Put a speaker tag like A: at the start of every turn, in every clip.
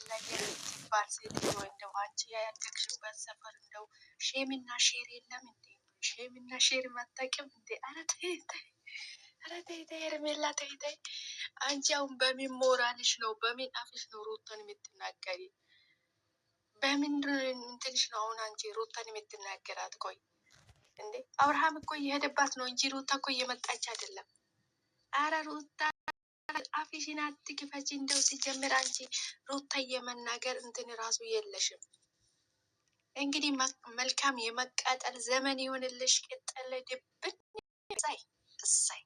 A: ላይ የምትባል ሴትዮ እንደው አንቺ ያደግሽበት ሰፈር እንደው ሼምና ሼር የለም እንዴ? ሼምና ሼር ማታውቂም እንዴ? ኧረ ተይ ተይ፣ ኧረ ተይ ተይ፣ ሄርሜላ ተይ ተይ። አንቺ አሁን በምን ሞራልሽ ነው በምን አፍሽ ነው ሩታን የምትናገሪ? በምን እንትንሽ ነው አሁን አንቺ ሩታን የምትናገራት? ቆይ እንዴ አብርሃም እኮ እየሄደባት ነው እንጂ ሩታ እኮ እየመጣች አይደለም። አረ ሩታ አፍሽን አትክፈቺ። እንደው ሲጀምር አንቺ ሩታ የመናገር እንትን ራሱ የለሽም። እንግዲህ መልካም የመቃጠል ዘመን ይሆንልሽ። ቅጠል ድብን እሳይ እሳይ።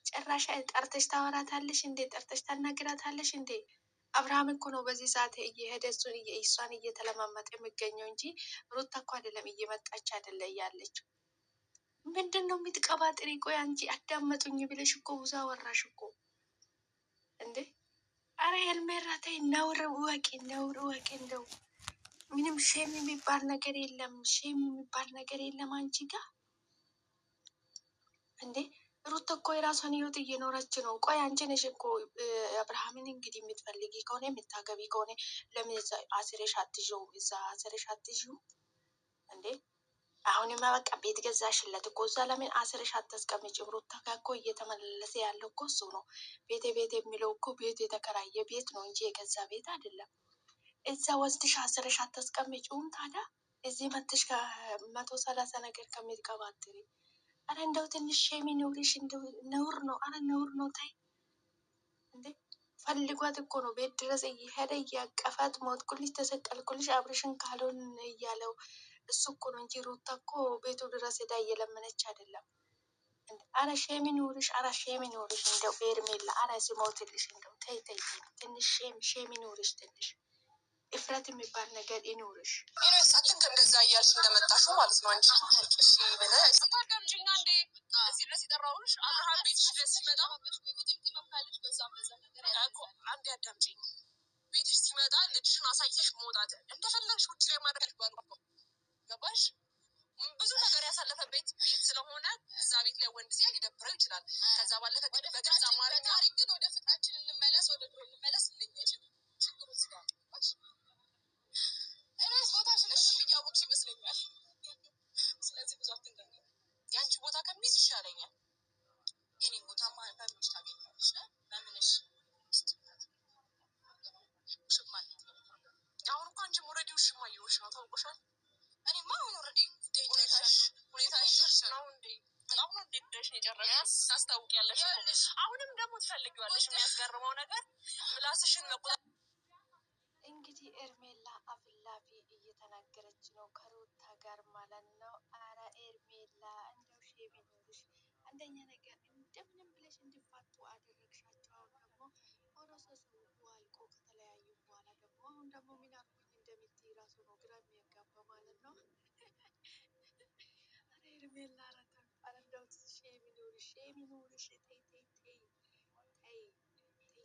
A: ጭራሽ ጠርተሽ ታወራታለሽ እንዴ? ጠርተሽ ታናግራታለሽ እንዴ? አብርሃም እኮ ነው በዚህ ሰዓት እየሄደ እሷን እየተለማመጠ የሚገኘው እንጂ ሩታ እኮ አይደለም እየመጣች አይደለ ያለችው። ምንድን ነው የምትቀባጥሪ? ቆይ አንቺ አዳመጡኝ ብለሽ እኮ ብዙ አወራሽ እኮ እንዴ! አረ ሄርሜላ ተይ፣ ነውር እወቂ፣ ነውር እወቂ። እንደው ምንም ሼም የሚባል ነገር የለም፣ ሼም የሚባል ነገር የለም አንቺ ጋር እንዴ። ሩት እኮ የራሷን ህይወት እየኖረች ነው። ቆይ አንቺ ነሽ እኮ አብርሃምን እንግዲህ የምትፈልጊ ከሆነ የምታገቢ ከሆነ ለምን አስሬሽ አትይዥውም? እዛ አስሬሽ አትይዥውም እንዴ? አሁንማ በቃ ቤት ገዛሽለት እኮ እዛ ለምን አስሬሽ አታስቀምጪም? ሩታ ጋር እኮ እየተመለሰ ያለው እኮ እሱ ነው። ቤቴ ቤት የሚለው እኮ ቤት የተከራየ ቤት ነው እንጂ የገዛ ቤት አይደለም። እዛ ወስድሽ አስሬሽ አታስቀምጪውም? ታዲያ እዚህ መተሽ ከ130 ነገር ከምትቀባጥሪ አረ እንደው ትንሽ የሚኖርሽ እንደው ነውር ነው። አረ ነውር ነው። ታይ እንዴ ፈልጓት እኮ ነው ቤት ድረስ እየሄደ እያቀፋት ሞትኩልሽ ተሰቀልኩልሽ አብርሽን ካልሆን እያለው እሱ እኮ ነው እንጂ ሩታ እኮ ቤቱ ድረስ ሄዳ እየለመነች አይደለም። አረ ሼም ይኑርሽ፣ አረ ሼም ይኑርሽ። እንደው ሄርሜላ አረ ስሞትልሽ እንደው ተይ ተይ፣ ትንሽ ሼም ይኑርሽ፣ ትንሽ እፍረት የሚባል ነገር ይኑርሽ።
B: ልክ እንደዛ እያልሽ እንደመጣሹ ማለት ነው። አንቺ እሺ ብለሽ ታዳምጪኛ እንዴ? እዚህ ድረስ የጠራሁሽ አብርሃም ቤትሽ ድረስ ሲመጣ አንዴ አዳምጪኝ። ቤትሽ ሲመጣ ልጅሽን አሳይተሽ መውጣት እንደፈለግሽ ውጭ ላይ ማድረግ ገባሽ? ብዙ ነገር ያሳለፈ ቤት ስለሆነ እዛ ቤት ላይ ወንድ ሲያ ሊደብረው ይችላል። ከዛ ባለፈ ግን በገዛ ማረግ ታሪክ ግን ወደ ፍቅራችን እንመለስ፣ ወደ ድሮ እንመለስ። ችግሩ እዚህ ጋር እኔስ ቦታሽን እያወቅሽ ይመስለኛል። ስለዚህ ብዙ አትንገሪ። የአንቺ ቦታ ከሚይዝ ይሻለኛል። የኔ ቦታ በምንሽ ታገኛለሽ? በምንሽ ውሽማ አሁን እኮ አንቺም ኦልሬዲ ውሽማ እየሆንሽ ነው። ታውቆሻል። እኔማ አሁን ኦልሬዲ ሁኔታሽ ነው እንዴ? አሁን እንዴ ብለሽ ነው የጨረስሽ? ታስታውቂያለሽ። አሁንም ደግሞ ትፈልጊዋለሽ። የሚያስገርመው ነገር ምላስሽን መቆጣጠር።
A: እንግዲህ ኤርሜላ አፍላፊ እየተናገረች ነው ከሩታ ጋር ማለት ነው። አረ ኤርሜላ እንደው ሼም ይኑርሽ። አንደኛ ነገር እንደምንም ብለሽ እንዲፋቱ አደረግሻቸው። አሁን ደግሞ ፕሮሰሱ አልቆ ከተለያዩ በኋላ ደግሞ አሁን ደግሞ ምን አልኩኝ እንደምትይ ራሱ ነው ግራ የሚያጋባ ማለት ነው። አረ ኤርሜላ አረ እንደው ሼም ይኑርሽ፣ ሼም ይኑርሽ። ተይ ተይ ተይ ተይ ተይ፣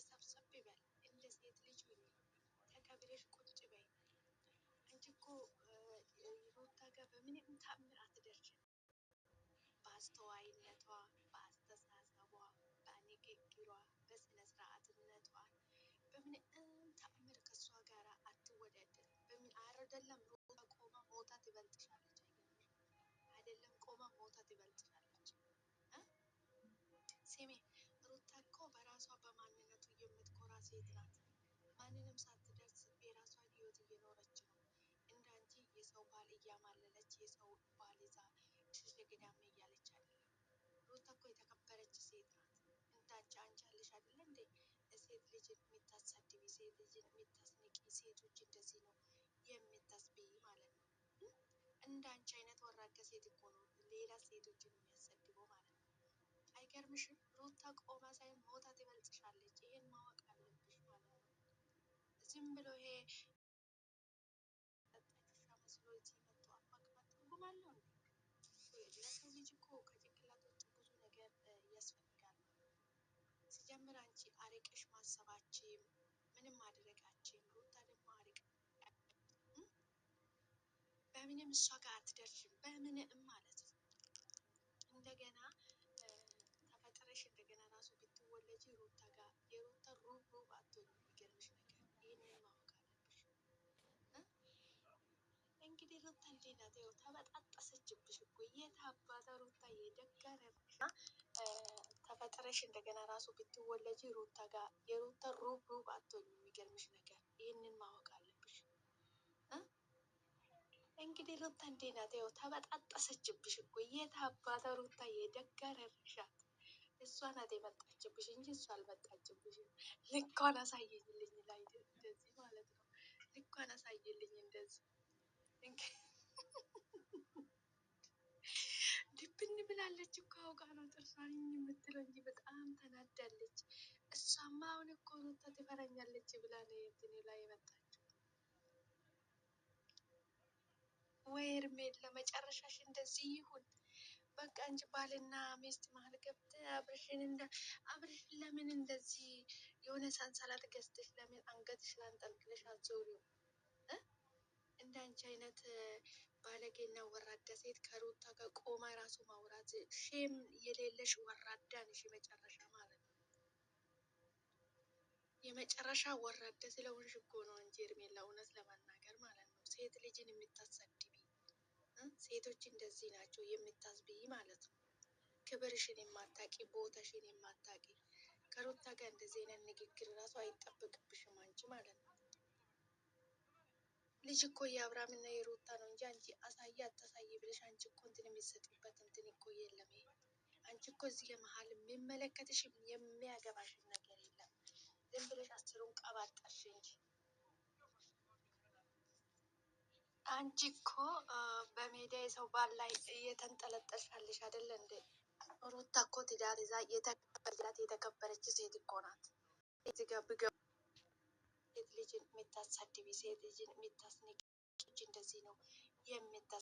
A: ሰብሰብ በል እንደ ሴት ልጅ ሁኚ። ተከብረሽ ቁጭ በይ። አንቺ እኮ ሩታ ጋር በምንም ታምር አትደርሽም። በአስተዋይነቷ፣ በአስተሳሰቧ፣ በንግግሯ፣ በስነ ስርዓትነቷ በምንም ታምር ከእሷ ጋር አትወዳደር። በምን አይደለም ሩታ ቆማ ሞታ ትበልጥሻለች። አይደለም ቆማ ሞታ ትበልጥሻለች። ስሜ ሩታ እኮ በራሷ በማንነቱ የምትኮራ ሴት ናት። ማንንም ሳትደርስ የራሷን ህይወት እየኖረች ነው። እንዳንቺ የሰው ባል እያማለለች የሰው ባል ይዛ ሽሽግዳሜ እያለች አይደለም። ሩታ እኮ የተከበረች ሴት ናት። እንዳንቺ አንቺ አለሽ አይደለ እንዴ? ሴት ልጅን የምታሳድቢ፣ ሴት ልጅን የምታስንቂ፣ ሴቶች እንደዚህ ነው የምታስብይ ማለት ነው። እንዳንቺ አይነት ወራዳ ሴት እኮ ነው ሌላ ሴቶችን የሚያሰድበው ማለት ነው። አይገርምሽም? ሩታ ቆማ ሳይሆን ሞታ ትበልጥሻለች። ይሄን ማወቅ አለብሽ ማለት ነው። ዝም ብሎ ይሄ ጠጣችሻ መስሎ እዚህ መጥቶ አማክማት ትርጉም አለው እንዴ? ለሰው ልጅ እኮ ከጭንቅላት ውጭ ብዙ ነገር ያስፈልጋል። ሲጀምር አንቺ አርቀሽ ማሰባችም ምንም ማድረጋችም፣ ሩታ ደግሞ አርቅ በምንም እሷ ጋር አትደርሽም። በምንም ማለት ነው። እንደገና ተፈጥረሽ እንደገና ራሱ ብትወለጂ ሩታ ጋር የሩታ ሩብ አትሆኝም። የሚገርምሽ ነገር ይህንን ማወቅ ሩታ እንዴት ናት? ይኸው ተበጣጠሰችብሽ እኮ የት አባተ ሩታ የደጋረና ተፈጥረሽ እንደገና ራሱ ብትወለጂ ሩታ ጋር የሩታ ሩብ አትሆኝ። የሚገርምሽ ነገር ይህንን ማወቅ አለብሽ። እንግዲህ ሩታ እንዴት ናት? ይኸው ተበጣጠሰችብሽ እኮ የት አባተ ሩታ የደጋረሻት እሷ ናት የመጣችብሽ እንጂ እሷ አልመጣችብሽም። ልኳን አሳየኝልኝ ላይ እንደዚህ ማለት ነው። ልኳን አሳየልኝ እንደዚህ ድብን ብላለች እኮ አውቃ ነው ጥርሷን የምትለው እንጂ በጣም ተናዳለች። እሷማ አሁን እኮ ሩታ ትፈረኛለች ብላ ነው እንትን ላይ የመጣችው። ወይ ሄርሜላ ለመጨረሻሽ እንደዚህ ይሁን በቃ እንጂ ባልና ሚስት መሀል ገብተህ አብርሽን ለምን እንደዚህ የሆነ ሰንሰለት ገዝተሽ ለምን አንገትሽ ላንጠልጥለሽ አትዞሪው? እንደ አንቺ አይነት ባለጌና ወራዳ ሴት ከሩታ ጋር ቆማ ራሱ ማውራት ሼም የሌለሽ ወራዳ ነሽ። የመጨረሻ ማለት ነው። የመጨረሻ ወራዳ ስለሆንሽ እኮ ነው እንጂ ሄርሜላ እውነት ለመናገር ማለት ነው ሴት ልጅን የምታሰድቢ ሴቶች እንደዚህ ናቸው የምታስብይ ማለት ነው። ክብርሽን የማታቂ ቦታሽን የማታቂ ከሩታ ጋር እንደዚህ አይነት ንግግር ራሱ አይጠበቅብሽም አንቺ ማለት ነው። ልጅ እኮ የአብርሃም እና የሩታ ነው እንጂ አንቺ አሳይ አታሳይ ብለሽ አንቺ እኮ እንትን የሚሰጥበት እንትን እኮ የለም። አንቺ እኮ እዚህ መሀል የሚመለከትሽ የሚያገባሽ ነገር የለም። ዝም ብለሽ አስሩን ቀባጠርሽ እንጂ አንቺ እኮ በሜዳ የሰው ባል ላይ እየተንጠለጠልሻለሽ አይደለ እንዴ? ሩታ እኮ ትዳር ይዛ የተከበረች ሴት እኮ ናት። ሴት ልጅን የምታሳድቢ ሴት ልጅን የምታስንቂ እንደዚህ ነው የምታ